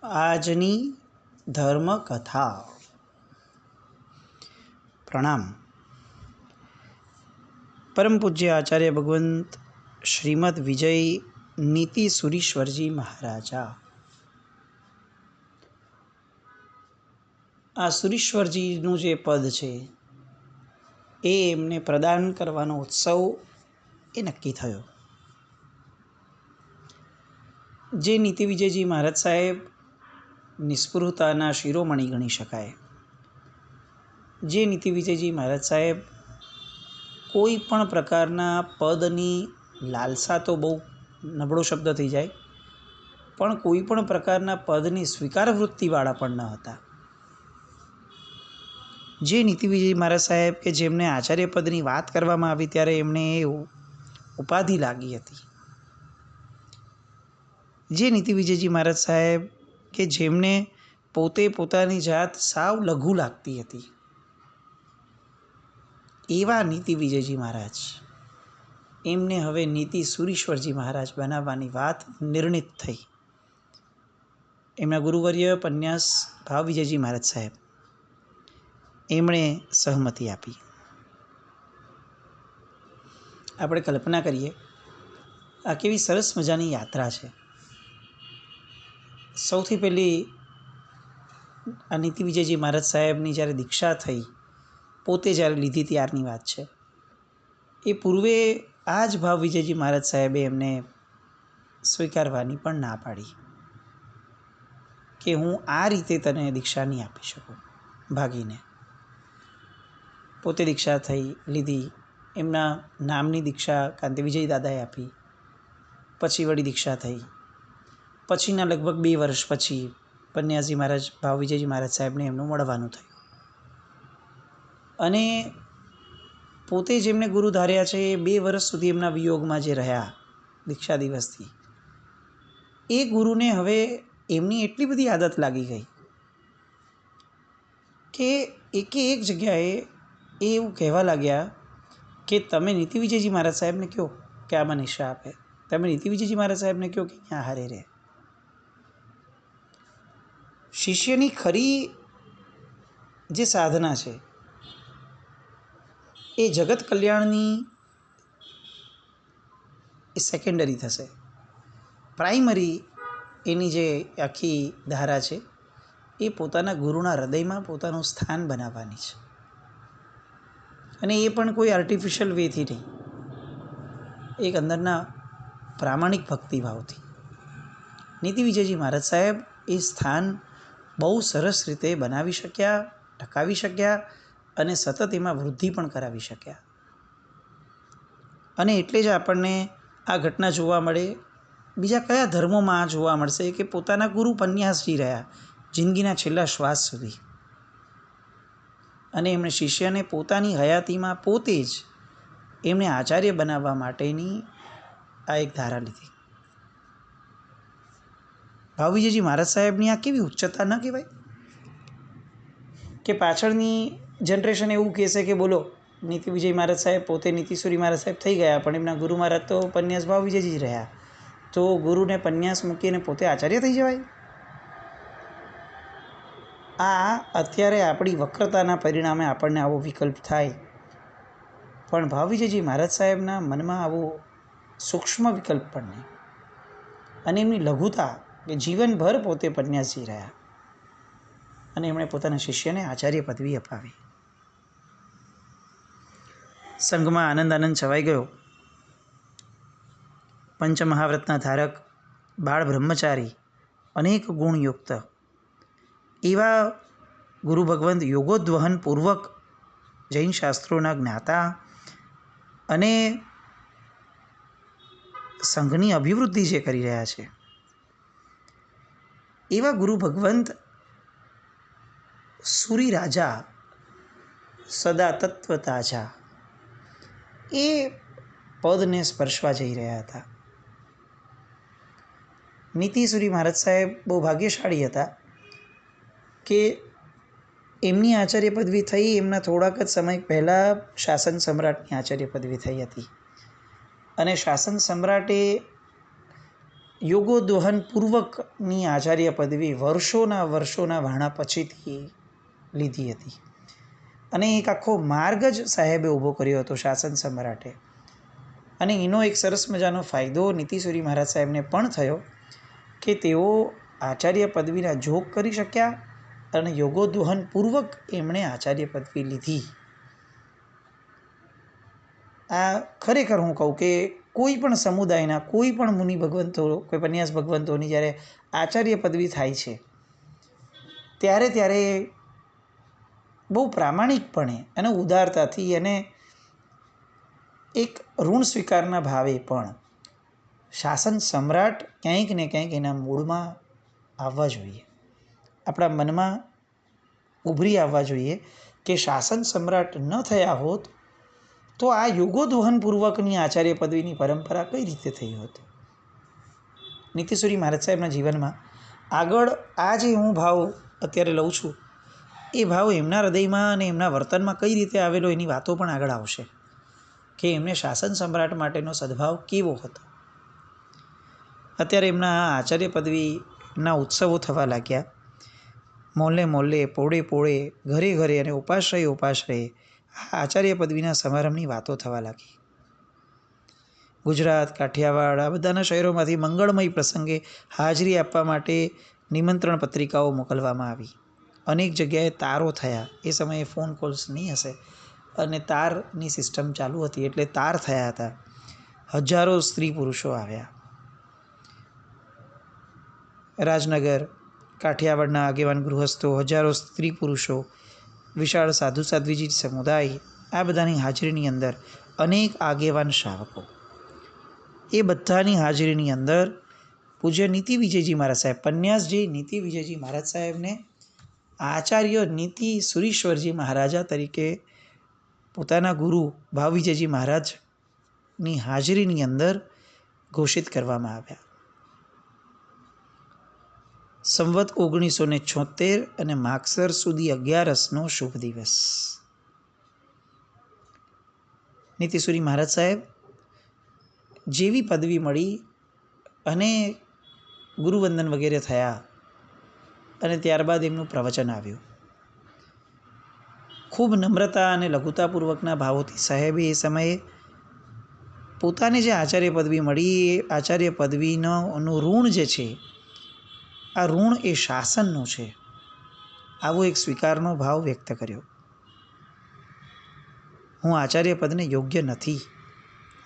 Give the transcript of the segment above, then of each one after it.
આજની ધર્મકથા. પ્રણામ. પરમ પૂજ્ય આચાર્ય ભગવંત શ્રીમદ વિજય નીતિ સુરીશ્વરજી મહારાજા. આ સુરીશ્વરજીનું જે પદ છે એ એમને પ્રદાન કરવાનો ઉત્સવ એ નક્કી થયો. જે નીતિ વિજયજી મહારાજ સાહેબ નિસ્પૃહતાના શિરોમણી ગણી શકાય. જે નીતિ વિજયજી મહારાજ સાહેબ કોઈ પણ પ્રકારના પદની લાલસા તો બહુ નબળો શબ્દ થઈ જાય, પણ કોઈ પણ પ્રકારના પદની સ્વીકાર વૃત્તિવાળા પણ ન હતા. જે નીતિ વિજય મહારાજ સાહેબ કે જેમને આચાર્ય પદની વાત કરવામાં આવી ત્યારે એમને એ ઉપાધિ લાગી હતી. જે નીતિ વિજયજી મહારાજ સાહેબ કે જેમને પોતે પોતાની જાત સાવ લઘુ લાગતી હતી, એવા નીતિ વિજયજી મહારાજ એમને હવે નીતિ સુરીશ્વરજી મહારાજ બનાવવાની વાત નિર્ણિત થઈ. એમના ગુરુવર્ય પન્યાસ ભાવ વિજયજી મહારાજ સાહેબ એમણે સહમતિ આપી. આપણે કલ્પના કરીએ આ કેવી સરસ મજાની યાત્રા છે. સૌથી પહેલી આ નીતિ વિજયજી મહારાજ સાહેબની જ્યારે દીક્ષા થઈ, પોતે જ્યારે લીધી ત્યારની વાત છે. એ પૂર્વે આ જ ભાવ વિજયજી મહારાજ સાહેબે એમને સ્વીકારવાની પણ ના પાડી કે હું આ રીતે તને દીક્ષા નહીં આપી શકું. ભાગીને પોતે દીક્ષા થઈ લીધી. એમના નામની દીક્ષા કાંતિ વિજય દાદાએ આપી. પછી વળી દીક્ષા થઈ. પછીના લગભગ 2 વર્ષ પછી પન્યાસજી મહારાજ ભાવ વિજયજી મહારાજ સાહેબને એમનું મળવાનું થયું. અને પોતે જેમને ગુરુ ધાર્યા છે એ 2 વર્ષ સુધી એમના વિયોગમાં જે રહ્યા દીક્ષા દિવસથી, એ ગુરુને હવે એમની એટલી બધી આદત લાગી ગઈ કે એકે એક જગ્યાએ એ એવું કહેવા લાગ્યા કે તમે નીતિ વિજયજી મહારાજ સાહેબને કહો કે આમાં નિશા આપે, તમે નીતિ વિજયજી મહારાજ સાહેબને કહો કે અહીંયા હારે રહે. શિષ્યની ખરી જે સાધના છે એ જગત કલ્યાણની એ સેકન્ડરી થશે. પ્રાઇમરી એની જે આખી ધારા છે એ પોતાના ગુરુના હૃદયમાં પોતાનું સ્થાન બનાવવાની છે. અને એ પણ કોઈ આર્ટિફિશિયલ વેથી નહીં, એક અંદરના પ્રામાણિક ભક્તિભાવથી. નીતિ વિજયજી મહારાજ સાહેબ એ સ્થાન બહુ સરસ રીતે બનાવી શક્યા, ટકાવી શક્યા અને સતત એમાં વૃદ્ધિ પણ કરાવી શક્યા. અને એટલે જ આપણને આ ઘટના જોવા મળે. બીજા કયા ધર્મોમાં આ જોવા મળશે કે પોતાના ગુરુ પન્યાસજી રહ્યા જિંદગીના છેલ્લા શ્વાસ સુધી, અને એમણે શિષ્યને પોતાની હયાતીમાં પોતે જ એમને આચાર્ય બનાવવા માટેની આ એક ધારા લીધી. ભાવ વિજયજી મહારાજ સાહેબની આ કેવી ઉચ્ચતા ન કહેવાય કે પાછળની જનરેશન એવું કહેશે કે બોલો નીતિ વિજય મહારાજ સાહેબ પોતે નીતિસુરી મહારાજ સાહેબ થઈ ગયા, પણ એમના ગુરુ મહારાજ તો પન્યાસ ભાવ વિજયજી રહ્યા, તો ગુરુને પન્યાસ મૂકીને પોતે આચાર્ય થઈ જવાય. આ અત્યારે આપણી વક્રતાના પરિણામે આપણને આવો વિકલ્પ થાય, પણ ભાવ વિજયજી મહારાજ સાહેબના મનમાં આવો સૂક્ષ્મ વિકલ્પ પણ નહીં. અને એમની લઘુતા કે જીવનભર પોતે પન્યાસજી રહ્યા અને એમણે પોતાના શિષ્યને આચાર્ય પદવી અપાવી. સંઘમાં આનંદ છવાઈ ગયો. પંચમહાવ્રતના ધારક, બાળ બ્રહ્મચારી, અનેક ગુણયુક્ત એવા ગુરુ ભગવંત યોગોદ્વહન પૂર્વક જૈન શાસ્ત્રોના જ્ઞાતા અને સંઘની અભિવૃદ્ધિ જે કરી રહ્યા છે એવા ગુરુ ભગવંત સુરી રાજા સદા તત્વ તાજા એ પદને સ્પર્શવા જઈ રહ્યા હતા. નીતિસુરી મહારાજ સાહેબ બહુ ભાગ્યશાળી હતા કે એમની આચાર્ય પદવી થઈ એમના થોડાક જ સમય પહેલાં શાસન સમ્રાટની આચાર્ય પદવી થઈ હતી. અને શાસન સમ્રાટે યોગોદ્વહનપૂર્વકની આચાર્ય પદવી વર્ષોના વાણા પછીથી લીધી હતી. અને એક આખો માર્ગ જ સાહેબે ઊભો કર્યો હતો શાસન સમ્રાટે. અને એનો એક સરસ મજાનો ફાયદો નીતિસુરી મહારાજ સાહેબને પણ થયો કે તેઓ આચાર્ય પદવીના જોગ કરી શક્યા અને યોગોદ્વહનપૂર્વક એમણે આચાર્ય પદવી લીધી. આ ખરેખર હું કહું કે કોઈ પણ સમુદાયના કોઈ પણ મુનિ ભગવંતો કોઈ પન્યાસ ભગવંતોની જ્યારે આચાર્ય પદવી થાય છે ત્યારે બહુ પ્રામાણિકપણે અને ઉદારતાથી અને એક ઋણ સ્વીકારના ભાવે પણ શાસન સમ્રાટ ક્યાંક ને ક્યાંક એના મૂળમાં આવવા જોઈએ, આપણા મનમાં ઉભરી આવવા જોઈએ કે શાસન સમ્રાટ ન થયા હોત તો આ યોગોદ્વહનપૂર્વકની આચાર્ય પદવીની પરંપરા કઈ રીતે થઈ હોત. નીતિસુરી મહારાજ સાહેબના જીવનમાં આગળ આ જે હું ભાવ અત્યારે લઉં છું એ ભાવ એમના હૃદયમાં અને એમના વર્તનમાં કઈ રીતે આવેલો એની વાતો પણ આગળ આવશે કે એમને શાસન સમ્રાટ માટેનો સદભાવ કેવો હતો. અત્યારે એમના આચાર્ય પદવીના ઉત્સવો થવા લાગ્યા. મોહલ્લે પોળે ઘરે અને ઉપાશ્રયે આ આચાર્ય પદવીના સમારંભની વાતો થવા લાગી. ગુજરાત, કાઠિયાવાડ આ બધાના શહેરોમાંથી મંગળમય પ્રસંગે હાજરી આપવા માટે નિમંત્રણ પત્રિકાઓ મોકલવામાં આવી. અનેક જગ્યાએ તારો થયા. એ સમયે ફોન કોલ્સ નહીં હશે અને તારની સિસ્ટમ ચાલુ હતી એટલે તાર થયા હતા. હજારો સ્ત્રી પુરુષો આવ્યા. રાજનગર, કાઠિયાવાડના આગેવાન ગૃહસ્થો, હજારો સ્ત્રી પુરુષો, વિશાળ સાધુ સાધ્વીજી સમુદાય, આ બધાની હાજરીની અંદર અનેક આગેવાન શ્રાવકો, એ બધાની હાજરીની અંદર પૂજ્ય નીતિ વિજયજી મહારાજ સાહેબ, પન્યાસજી નીતિ વિજયજી મહારાજ સાહેબને આચાર્ય નીતિ સુરીશ્વરજી મહારાજા તરીકે પોતાના ગુરુ ભાવ વિજયજી મહારાજની હાજરીની અંદર ઘોષિત કરવામાં આવ્યા. સંવત 1976 અને માગસર સુધી 11નો શુભ દિવસ. નીતિસુરી મહારાજ સાહેબ જેવી પદવી મળી અને ગુરુવંદન વગેરે થયા અને ત્યારબાદ એમનું પ્રવચન આવ્યું. ખૂબ નમ્રતા અને લઘુતાપૂર્વકના ભાવોથી સાહેબે એ સમયે પોતાને જે આચાર્ય પદવી મળી એ આચાર્ય પદવીનું ઋણ જે છે, આ ઋણ એ શાસનનું છે, આવો એક સ્વીકારનો ભાવ વ્યક્ત કર્યો. હું આચાર્ય પદને યોગ્ય નથી,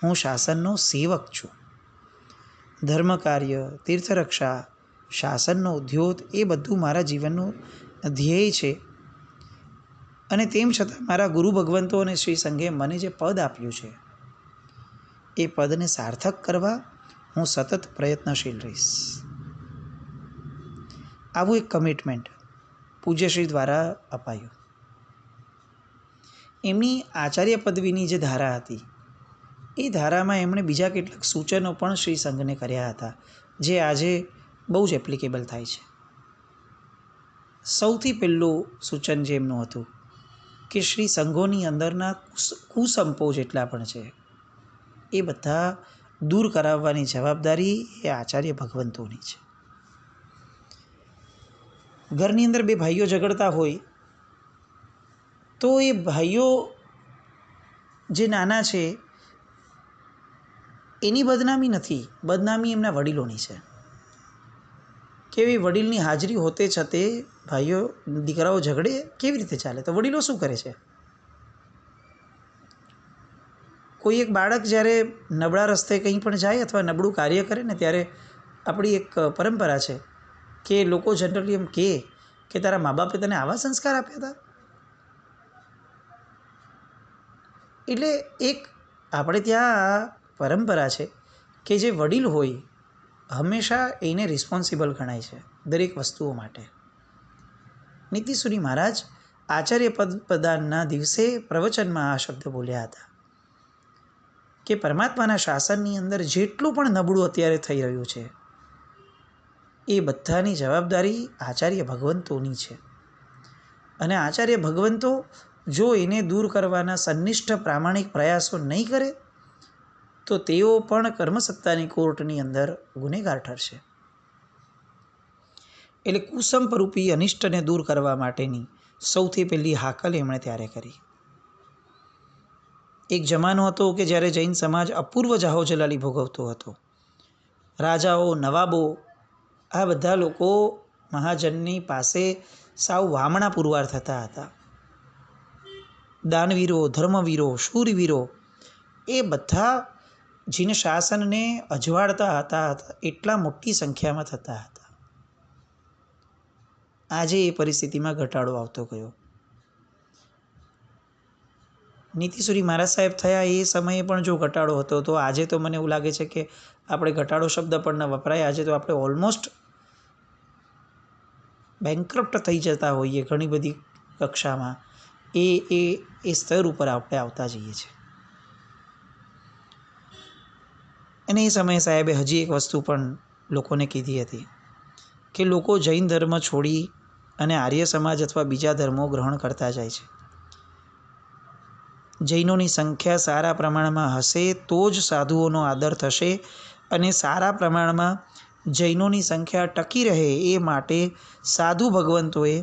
હું શાસનનો સેવક છું. ધર્મ કાર્ય, તીર્થરક્ષા, શાસનનો ઉદ્યોગ એ બધું મારા જીવનનું ધ્યેય છે અને તેમ છતાં મારા ગુરુ ભગવંતો અને શ્રી સંઘે મને જે પદ આપ્યું છે એ પદને સાર્થક કરવા હું સતત પ્રયત્નશીલ રહીશ. આવું એક કમિટમેન્ટ પૂજ્યશ્રી દ્વારા અપાયું. એમની આચાર્ય પદવીની જે ધારા હતી એ ધારામાં એમણે બીજા કેટલાક સૂચનો પણ શ્રી સંઘને કર્યા હતા જે આજે બહુ જ એપ્લિકેબલ થાય છે. સૌથી પહેલું સૂચન જે એમનું હતું કે શ્રી સંઘોની અંદરના કુસંપો જેટલા પણ છે એ બધા દૂર કરાવવાની જવાબદારી એ આચાર્ય ભગવંતોની છે. ઘરની અંદર બે ભાઈઓ ઝઘડતા હોય તો એ ભાઈઓ જે નાના છે એની બદનામી નથી, બદનામી એમના વડીલોની છે કે એ વડીલની હાજરી હોતે છતે ભાઈઓ દીકરાઓ ઝઘડે કેવી રીતે ચાલે? તો વડીલો શું કરે છે? કોઈ એક બાળક જ્યારે નબળા રસ્તે કંઈ પણ જાય અથવા નબળું કાર્ય કરે ને ત્યારે આપણી એક પરંપરા છે કે લોકો જનરલી એમ કહે કે તારા મા બાપે તને આવા સંસ્કાર આપ્યા હતા. એટલે એક આપણે ત્યાં પરંપરા છે કે જે વડીલ હોય હંમેશા એને રિસ્પોન્સિબલ ગણાય છે દરેક વસ્તુઓ માટે. નીતિસુરી મહારાજ આચાર્ય પ્રદાનના દિવસે પ્રવચનમાં આ શબ્દ બોલ્યા હતા કે પરમાત્માના શાસનની અંદર જેટલું પણ નબળું અત્યારે થઈ રહ્યું છે એ બધાની જવાબદારી આચાર્ય ભગવંતોની છે અને આચાર્ય ભગવંતો જો એને દૂર કરવાના સનિષ્ઠ પ્રામાણિક પ્રયાસો નહીં કરે તો તેઓ પણ કર્મસત્તાની કોર્ટની અંદર ગુનેગાર ઠરશે. એટલે કુસંપરૂપી અનિષ્ટને દૂર કરવા માટેની સૌથી પહેલી હાકલ એમણે ત્યારે કરી. એક જમાનો હતો કે જ્યારે જૈન સમાજ અપૂર્વ જાહોજલાલી ભોગવતો હતો. રાજાઓ, નવાબો આ બધા લોકો મહાજનની પાસે સાવ વામણા પુરવાર થતા હતા. દાનવીરો, ધર્મવીરો, શૂરવીરો એ બધા જીન શાસનને અજવાળતા હતા એટલા મોટી સંખ્યામાં થતા હતા. આજે એ પરિસ્થિતિમાં ઘટાડો આવતો ગયો. નીતિસુરી મહારાજ સાહેબ થયા એ સમયે પણ જો ઘટાડો હતો તો આજે તો મને એવું લાગે છે કે આપણે ઘટાડો શબ્દ પણ ન વપરાય. આજે તો આપણે ઓલમોસ્ટ બેન્કરપ્ટ થઈ જતા હોઈએ ઘણી બધી કક્ષામાં. એ સ્તર ઉપર આપણે આવતા જઈએ છીએ. અને એ સમયે સાહેબે હજી એક વસ્તુ પણ લોકોને કીધી હતી કે લોકો જૈન ધર્મ છોડી અને આર્ય સમાજ અથવા બીજા ધર્મો ગ્રહણ કરતા જાય છે. જૈનોની સંખ્યા સારા પ્રમાણમાં હશે તો જ સાધુઓનો આદર થશે, અને સારા પ્રમાણમાં જૈનોની સંખ્યા ટકી રહે એ માટે સાધુ ભગવંતોએ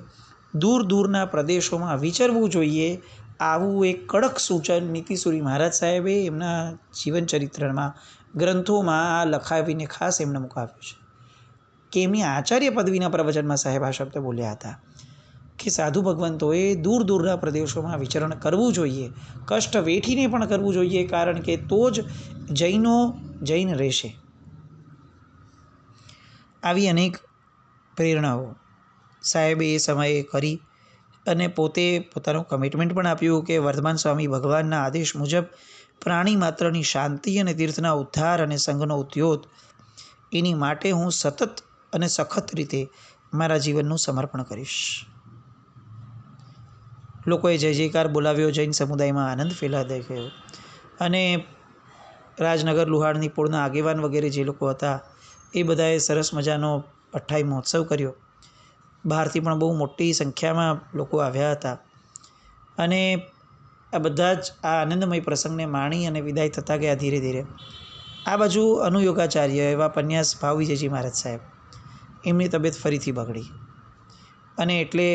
દૂર દૂરના પ્રદેશોમાં વિચરવું જોઈએ. આવું એક કડક સૂચન નીતિસુરી મહારાજ સાહેબે એમના જીવનચરિત્રમાં ગ્રંથોમાં આ લખાવીને ખાસ એમણે મુકાવ્યું છે કે એમની આચાર્ય પદવીના પ્રવચનમાં સાહેબ આ શબ્દ બોલ્યા હતા કે સાધુ ભગવંતોએ દૂર દૂરના પ્રદેશોમાં વિચરણ કરવું જોઈએ, કષ્ટ વેઠીને પણ કરવું જોઈએ, કારણ કે તો જ જૈનો જૈન રહેશે. આવી અનેક પ્રેરણાઓ સાહેબે એ સમયે કરી અને પોતે પોતાનું કમિટમેન્ટ પણ આપ્યું કે વર્ધમાન સ્વામી ભગવાનના આદેશ મુજબ પ્રાણી માત્રની શાંતિ અને તીર્થના ઉદ્ધાર અને સંઘનો ઉદ્યોત એની માટે હું સતત અને સખત રીતે મારા જીવનનું સમર્પણ કરીશ. લોકોએ જય જયકાર બોલાવ્યો. જૈન સમુદાયમાં આનંદ ફેલાઈ ગયો અને રાજનગર લુહારની પોળના આગેવાન વગેરે જે લોકો હતા એ બધાએ સરસ મજાનો અઠ્ઠાઈ મહોત્સવ કર્યો. બહારથી પણ બહુ મોટી સંખ્યામાં લોકો આવ્યા હતા અને આ બધા જ આ આનંદમય પ્રસંગને માણી અને વિદાય થતા ગયા ધીરે ધીરે. આ બાજુ અનુયોગાચાર્ય એવા પન્યાસ ભાવ વિજયજી મહારાજ સાહેબ, એમની તબિયત ફરીથી બગડી અને એટલે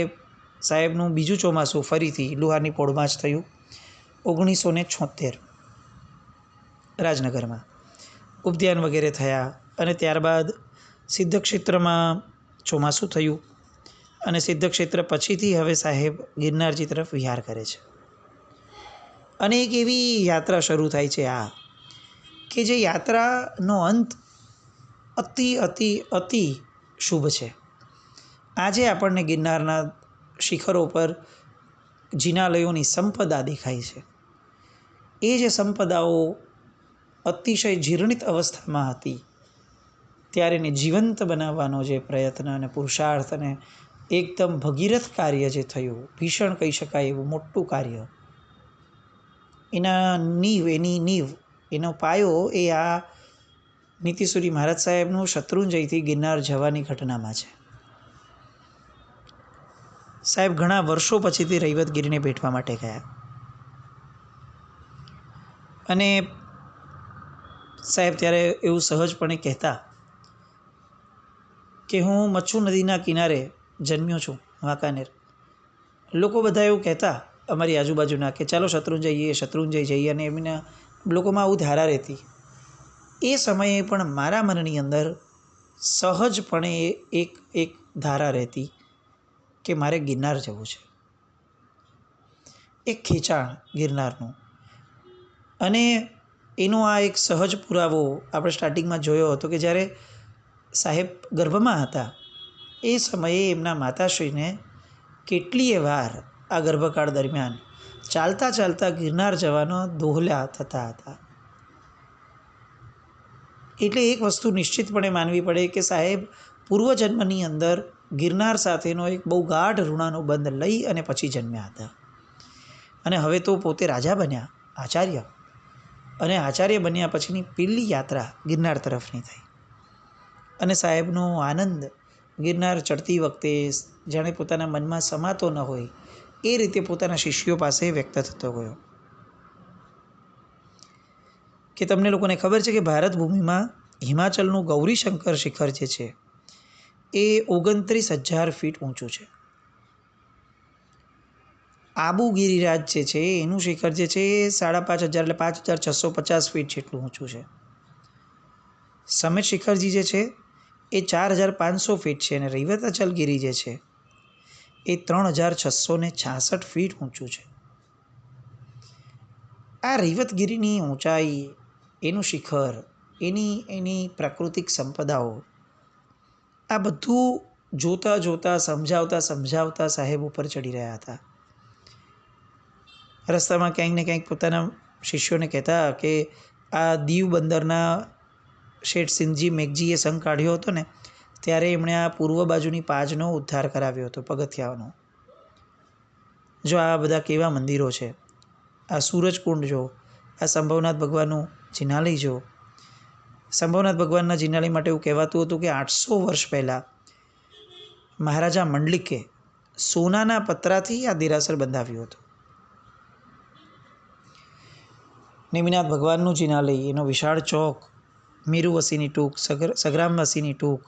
સાહેબનું બીજું ચોમાસું ફરીથી લુહારની પોળમાં જ થયું 1976 રાજનગરમાં. ઉપધ્યાન વગેરે થયા અને ત્યારબાદ સિદ્ધક્ષેત્રમાં ચોમાસું થયું અને સિદ્ધક્ષેત્ર પછીથી હવે સાહેબ ગિરનારજી તરફ વિહાર કરે છે. અને એક એવી યાત્રા શરૂ થાય છે આ કે જે યાત્રાનો અંત અતિ અતિ અતિ શુભ છે. આજે આપણને ગિરનારના શિખરો પર જિનાલયોની સંપદા દેખાય છે. એ જે સંપદાઓ અતિશય જીર્ણિત અવસ્થામાં હતી ત્યારે એને જીવંત બનાવવાનો જે પ્રયત્ન અને પુરુષાર્થ અને એકદમ ભગીરથ કાર્ય જે થયું, ભીષણ કહી શકાય એવું મોટું કાર્ય, એની નીવ એનો પાયો એ આ નીતિસુરી મહારાજ સાહેબનું શત્રુંજયથી ગિરનાર જવાની ઘટનામાં છે. સાહેબ ઘણા વર્ષો પછીથી રૈવતગીરીને ભેટવા માટે ગયા અને સાહેબ ત્યારે એવું સહજપણે કહેતા કે હું મચ્છુ નદીના કિનારે જન્મ્યો છું, વાંકાનેર. લોકો બધા એવું કહેતા અમારી આજુબાજુના કે ચાલો શત્રુંજય જઈએ અને એમના લોકોમાં આવું ધારા રહેતી. એ સમયે પણ મારા મનની અંદર સહજપણે એક ધારા રહેતી કે મારે ગિરનાર જવું છે, એક ખેંચાણ ગિરનારનું. અને એનો આ એક સહજ પુરાવો આપણે સ્ટાર્ટિંગમાં જોયો હતો કે જ્યારે સાહેબ ગર્ભમાં હતા એ સમયે એમના માતાશ્રીને કેટલીય વાર આ ગર્ભકાળ દરમિયાન ચાલતા ચાલતા ગિરનાર જવાનો દોહલા થતા હતા. એટલે એક વસ્તુ નિશ્ચિતપણે માનવી પડે કે સાહેબ પૂર્વજન્મની અંદર ગિરનાર સાથેનો એક બહુ ગાઢ ઋણાનો બંધ લઈ અને પછી જન્મ્યા હતા. અને હવે તો પોતે રાજા બન્યા, આચાર્ય, અને આચાર્ય બન્યા પછીની પહેલી યાત્રા ગિરનાર તરફની થઈ. અને સાહેબનો આનંદ ગિરનાર ચડતી વખતે જાણે પોતાના મનમાં સમાતો ન હોય એ રીતે પોતાના શિષ્યો પાસે વ્યક્ત થતો ગયો કે તમને લોકોને ખબર છે કે ભારત ભૂમિમાં હિમાચલનું ગૌરીશંકર શિખર જે છે એ 29,000 ફીટ ઊંચું છે. આબુ ગિરિરાજ જે છે એનું શિખર જે છે એ 5,500 એટલે 5,650 ફીટ જેટલું ઊંચું છે. સમિત શિખરજી જે છે એ 4,500 ફીટ છે અને રૈવતાચલગીરી જે છે એ 3,666 ફીટ ઊંચું છે. આ રૈવતગીરીની ઊંચાઈ, એનું શિખર, એની પ્રાકૃતિક સંપદાઓ, આ બધું જોતાં જોતાં સમજાવતા સાહેબ ઉપર ચડી રહ્યા હતા. રસ્તામાં ક્યાંક ને ક્યાંક પોતાના શિષ્યોને કહેતા કે આ દીવ બંદરના શેઠ સિંહજી મેઘજીએ સંઘ કાઢ્યો હતો ને ત્યારે એમણે આ પૂર્વ બાજુની પાજનો ઉદ્ધાર કરાવ્યો હતો, પગથિયાઓનો. જો આ બધા કેવા મંદિરો છે, આ સૂરજકુંડ જો, આ સંભવનાથ ભગવાનનું જિનાલય જો. સંભવનાથ ભગવાનના જિનાલય માટે એવું કહેવાતું હતું કે 800 વર્ષ પહેલાં મહારાજા મંડલિકે સોનાના પતરાથી આ દેરાસર બંધાવ્યું હતું. નેમિનાથ ભગવાનનું જિનાલય, એનો વિશાળ ચોક, મીરુવસીની ટૂંક, સગ્રામવાસીની ટૂંક,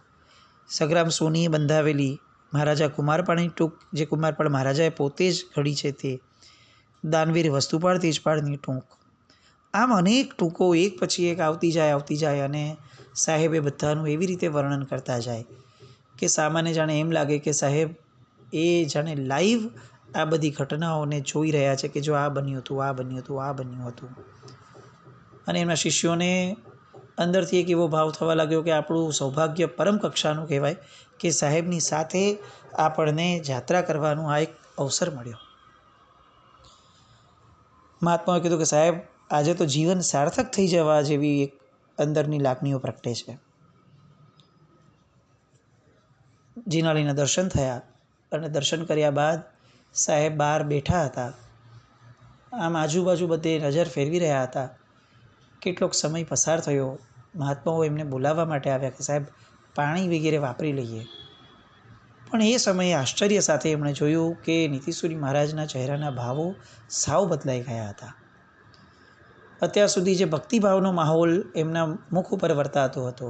સગ્રામ સોનીએ બંધાવેલી, મહારાજા કુમારપાળની ટૂંક, જે કુમારપાળ મહારાજાએ પોતે જ ઘડી છે તે, દાનવીર વસ્તુપાળ તેજપાળની ટૂંક. આમ અનેક ટૂંકો એક પછી એક આવતી જાય અને સાહેબ એ બધાનું એવી રીતે વર્ણન કરતા જાય કે સામાન્ય જાણે એમ લાગે કે સાહેબ એ જાણે લાઈવ આ બધી ઘટનાઓને જોઈ રહ્યા છે કે જો આ બન્યું હતું, આ બન્યું હતું, આ બન્યું હતું. અને એમના શિષ્યોને અંદરથી એક એવો ભાવ થવા લાગ્યો કે આપણું સૌભાગ્ય પરમ કક્ષાનું કહેવાય કે સાહેબની સાથે આપણને યાત્રા કરવાનું આ એક અવસર મળ્યો. મહાત્માએ કીધું કે સાહેબ આજે તો જીવન સાર્થક થઈ જવા જેવી એક અંદરની લાગણીઓ પ્રગટે છે. જિનાલયના દર્શન થયા અને દર્શન કર્યા બાદ સાહેબ બહાર બેઠા હતા. આમ આજુબાજુ બધે નજર ફેરવી રહ્યા હતા. કેટલોક સમય પસાર થયો. મહાત્માઓ એમને બોલાવવા માટે આવ્યા કે સાહેબ પાણી વગેરે વાપરી લઈએ. પણ એ સમયે આશ્ચર્ય સાથે એમણે જોયું કે નીતિશ્વરી મહારાજના ચહેરાના ભાવો સાવ બદલાઈ ગયા હતા. અત્યાર સુધી જે ભક્તિભાવનો માહોલ એમના મુખ ઉપર વર્તાતો હતો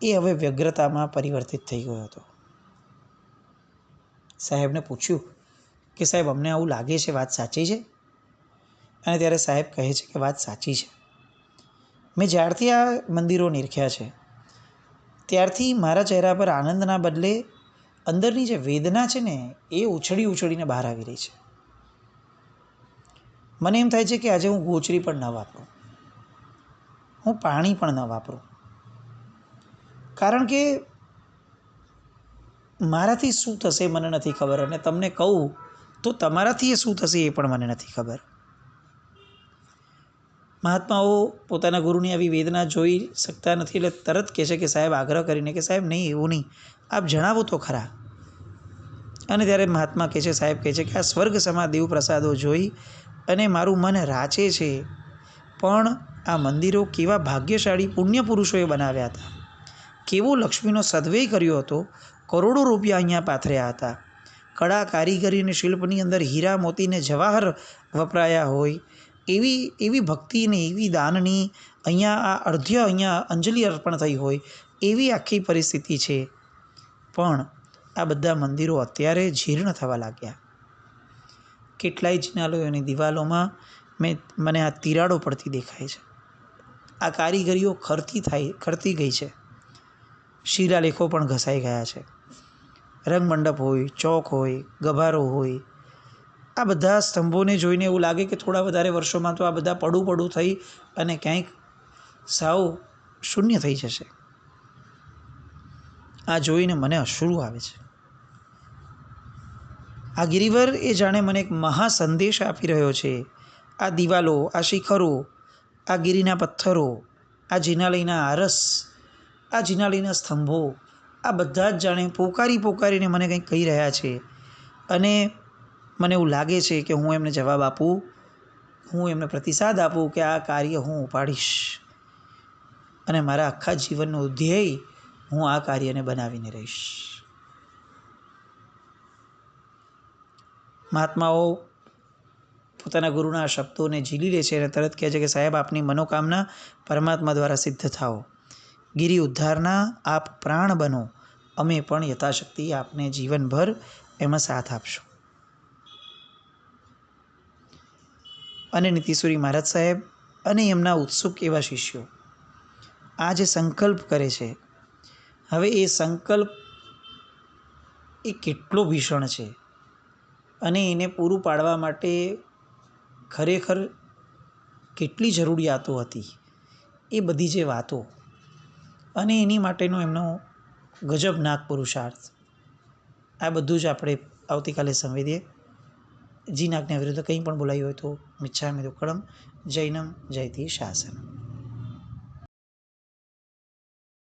એ હવે વ્યગ્રતામાં પરિવર્તિત થઈ ગયો હતો. સાહેબને પૂછ્યું કે સાહેબ અમને આવું લાગે છે, વાત સાચી છે? અને ત્યારે સાહેબ કહે છે કે વાત સાચી છે. મેં જ્યારથી આ મંદિરો નિરખ્યા છે ત્યારથી મારા ચહેરા પર આનંદના બદલે અંદરની જે વેદના છે ને એ ઉછળીને બહાર આવી રહી છે. મને એમ થાય છે કે આજે હું ગોચરી પણ ન વાપરું, હું પાણી પણ ન વાપરું. કારણ કે મારાથી શું થશે મને નથી ખબર, અને તમને કહું તો તમારાથી એ શું થશે એ પણ મને નથી ખબર. મહાત્માઓ પોતાના ગુરુની આવી વેદના જોઈ શકતા નથી એટલે તરત કહે છે કે સાહેબ આગ્રહ કરીને કે સાહેબ નહીં, એવું નહીં, આપ જણાવો તો ખરા. અને ત્યારે મહાત્મા કહે છે, સાહેબ કહે છે કે આ સ્વર્ગ સમા દેવ પ્રસાદો જોઈ અને મારું મન રાચે છે. પણ આ મંદિરો કેવા ભાગ્યશાળી પુણ્ય પુરુષોએ બનાવ્યા હતા, કેવો લક્ષ્મીનો સદવ્યય કર્યો હતો. કરોડો રૂપિયા અહીંયા પાથર્યા હતા. કળા, કારીગરી અને શિલ્પની અંદર હીરા, મોતીને જવાહર વપરાયા હોય એવી ભક્તિ અને એવી દાનની અહીંયા અહીંયા અંજલિ અર્પણ થઈ હોય એવી આખી પરિસ્થિતિ છે. પણ આ બધા મંદિરો અત્યારે જીર્ણ થવા લાગ્યા. કેટલાય જિનાલયોની દિવાલોમાં મને આ તિરાડો પડતી દેખાય છે. આ કારીગરીઓ ખરતી ગઈ છે. શિલાલેખો પણ ઘસાઈ ગયા છે. રંગમંડપ હોય, ચોક હોય, ગભારો હોય, આ બધા સ્તંભોને જોઈને એવું લાગે કે થોડા વધારે વર્ષોમાં તો આ બધા પડું થઈ અને ક્યાંક સાવ શૂન્ય થઈ જશે. આ જોઈને મને અશ્રુ આવે છે. આ ગિરિવર એ જાણે મને એક મહાસંદેશ આપી રહ્યો છે. આ દિવાલો, આ શિખરો, આ ગિરિના પથ્થરો, આ જિનાલયના આરસ, આ જિનાલયના સ્તંભો, આ બધા જ જાણે પોકારીને મને કંઈક કહી રહ્યા છે. અને મને એવું લાગે છે કે હું એમને જવાબ આપું, હું એમને પ્રતિસાદ આપું કે આ કાર્ય હું ઉપાડીશ અને મારા આખા જીવનનો ધ્યેય હું આ કાર્યને બનાવીને રહીશ. મહાત્માઓ પોતાના ગુરુના શબ્દોને ઝીલી લે છે અને તરત કહે છે કે સાહેબ આપની મનોકામના પરમાત્મા દ્વારા સિદ્ધ થાઓ, ગિરિ ઉદ્ધારના આપ પ્રાણ બનો, અમે પણ યથાશક્તિ આપને જીવનભર એમાં સાથ આપશું. અને નીતિશ્વરી મહારાજ સાહેબ અને એમના ઉત્સુક એવા શિષ્યો આ જે સંકલ્પ કરે છે, હવે એ સંકલ્પ એ કેટલો ભીષણ છે અને એને પૂરું પાડવા માટે ખરેખર કેટલી જરૂરિયાતો હતી, એ બધી જે વાતો અને એની માટેનો એમનો ગજબનાક પુરુષાર્થ, આ બધું જ આપણે આવતીકાલે સંવેદીએ. જીન આજ્ઞા વિરુદ્ધ કંઈ પણ બોલાયું હોય તો મિચ્છામિ દુક્કડમ. જૈનમ જયતિ શાસનમ.